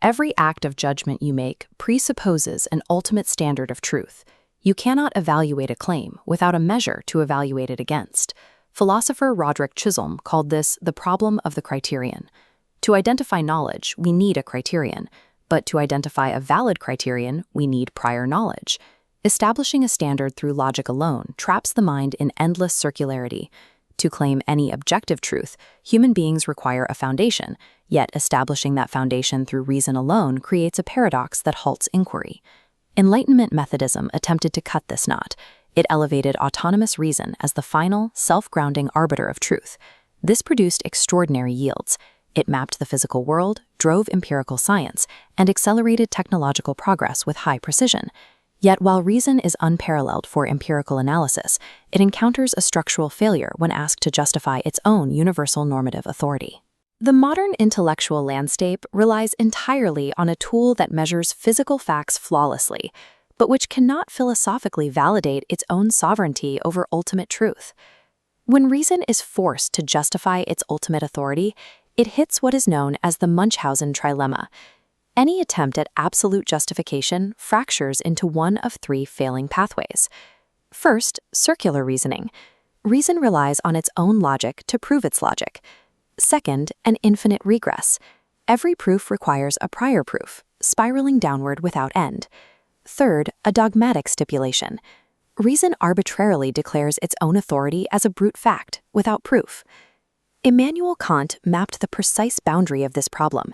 Every act of judgment you make presupposes an ultimate standard of truth. You cannot evaluate a claim without a measure to evaluate it against. Philosopher Roderick Chisholm called this the problem of the criterion. To identify knowledge, we need a criterion, but to identify a valid criterion, we need prior knowledge. Establishing a standard through logic alone traps the mind in endless circularity. To claim any objective truth, human beings require a foundation, yet establishing that foundation through reason alone creates a paradox that halts inquiry. Enlightenment Methodism attempted to cut this knot. It elevated autonomous reason as the final, self-grounding arbiter of truth. This produced extraordinary yields. It mapped the physical world, drove empirical science, and accelerated technological progress with high precision. Yet while reason is unparalleled for empirical analysis, it encounters a structural failure when asked to justify its own universal normative authority. The modern intellectual landscape relies entirely on a tool that measures physical facts flawlessly, but which cannot philosophically validate its own sovereignty over ultimate truth. When reason is forced to justify its ultimate authority, it hits what is known as the Munchausen trilemma. Any attempt at absolute justification fractures into one of three failing pathways. First, circular reasoning. Reason relies on its own logic to prove its logic. Second, an infinite regress. Every proof requires a prior proof, spiraling downward without end. Third, a dogmatic stipulation. Reason arbitrarily declares its own authority as a brute fact, without proof. Immanuel Kant mapped the precise boundary of this problem.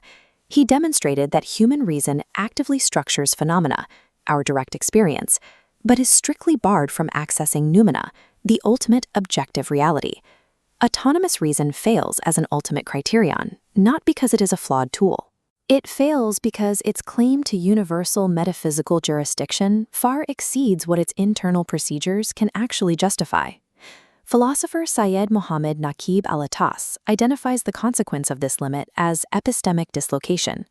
He demonstrated that human reason actively structures phenomena, our direct experience, but is strictly barred from accessing noumena, the ultimate objective reality. Autonomous reason fails as an ultimate criterion, not because it is a flawed tool. It fails because its claim to universal metaphysical jurisdiction far exceeds what its internal procedures can actually justify. Philosopher Syed Mohammad Naqib al-Attas identifies the consequence of this limit as epistemic dislocation.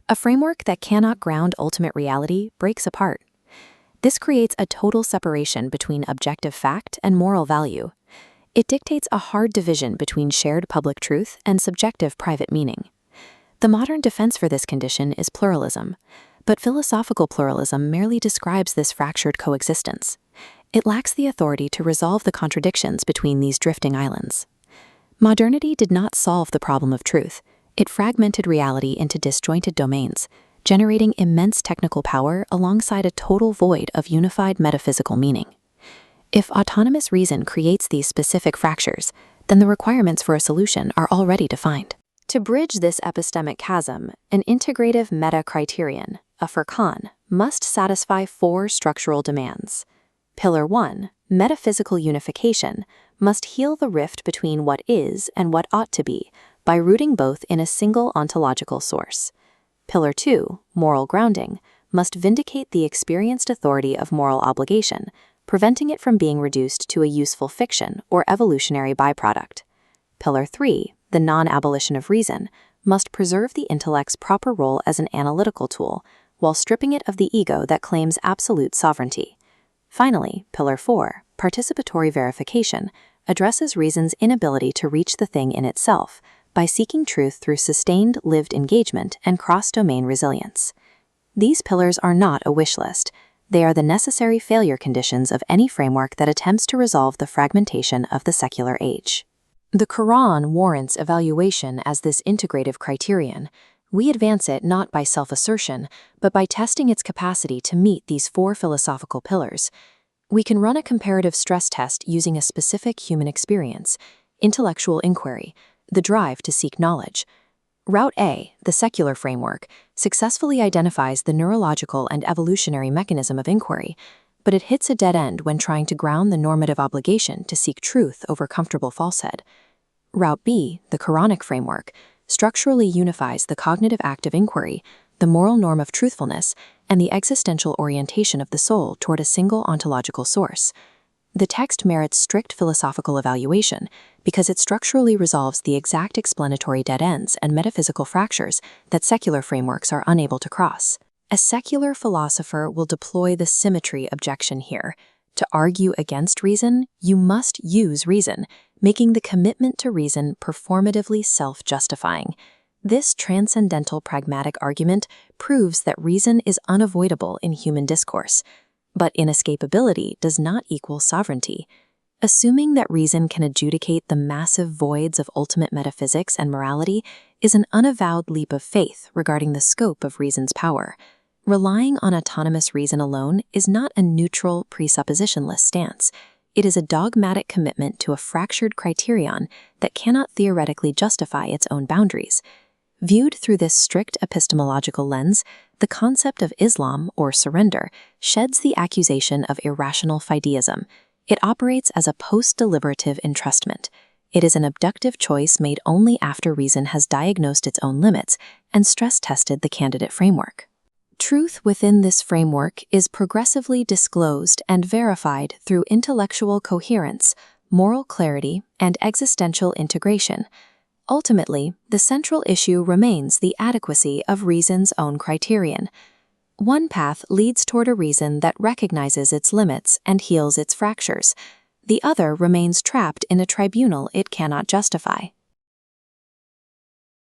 A framework that cannot ground ultimate reality breaks apart. This creates a total separation between objective fact and moral value. It dictates a hard division between shared public truth and subjective private meaning. The modern defense for this condition is pluralism, but philosophical pluralism merely describes this fractured coexistence. It lacks the authority to resolve the contradictions between these drifting islands. Modernity did not solve the problem of truth. It fragmented reality into disjointed domains, generating immense technical power alongside a total void of unified metaphysical meaning. If autonomous reason creates these specific fractures, then the requirements for a solution are already defined. To bridge this epistemic chasm, an integrative meta-criterion, a Furqān, must satisfy four structural demands. Pillar 1, metaphysical unification, must heal the rift between what is and what ought to be by rooting both in a single ontological source. Pillar 2, moral grounding, must vindicate the experienced authority of moral obligation, preventing it from being reduced to a useful fiction or evolutionary byproduct. Pillar 3, the non-abolition of reason, must preserve the intellect's proper role as an analytical tool, while stripping it of the ego that claims absolute sovereignty. Finally, Pillar 4, participatory verification, addresses reason's inability to reach the thing in itself by seeking truth through sustained lived engagement and cross-domain resilience. These pillars are not a wish list. They are the necessary failure conditions of any framework that attempts to resolve the fragmentation of the secular age. The Quran warrants evaluation as this integrative criterion. We advance it not by self-assertion, but by testing its capacity to meet these four philosophical pillars. We can run a comparative stress test using a specific human experience, intellectual inquiry, the drive to seek knowledge. Route A, the secular framework, successfully identifies the neurological and evolutionary mechanism of inquiry, but it hits a dead end when trying to ground the normative obligation to seek truth over comfortable falsehood. Route B, the Quranic framework, structurally unifies the cognitive act of inquiry, the moral norm of truthfulness, and the existential orientation of the soul toward a single ontological source. The text merits strict philosophical evaluation because it structurally resolves the exact explanatory dead ends and metaphysical fractures that secular frameworks are unable to cross. A secular philosopher will deploy the symmetry objection here. To argue against reason, you must use reason, making the commitment to reason performatively self-justifying. This transcendental pragmatic argument proves that reason is unavoidable in human discourse, but inescapability does not equal sovereignty. Assuming that reason can adjudicate the massive voids of ultimate metaphysics and morality is an unavowed leap of faith regarding the scope of reason's power. Relying on autonomous reason alone is not a neutral, presuppositionless stance. It is a dogmatic commitment to a fractured criterion that cannot theoretically justify its own boundaries. Viewed through this strict epistemological lens, the concept of Islam, or surrender, sheds the accusation of irrational fideism. It operates as a post-deliberative entrustment. It is an abductive choice made only after reason has diagnosed its own limits and stress-tested the candidate framework. Truth within this framework is progressively disclosed and verified through intellectual coherence, moral clarity, and existential integration. Ultimately, the central issue remains the adequacy of reason's own criterion. One path leads toward a reason that recognizes its limits and heals its fractures. The other remains trapped in a tribunal it cannot justify.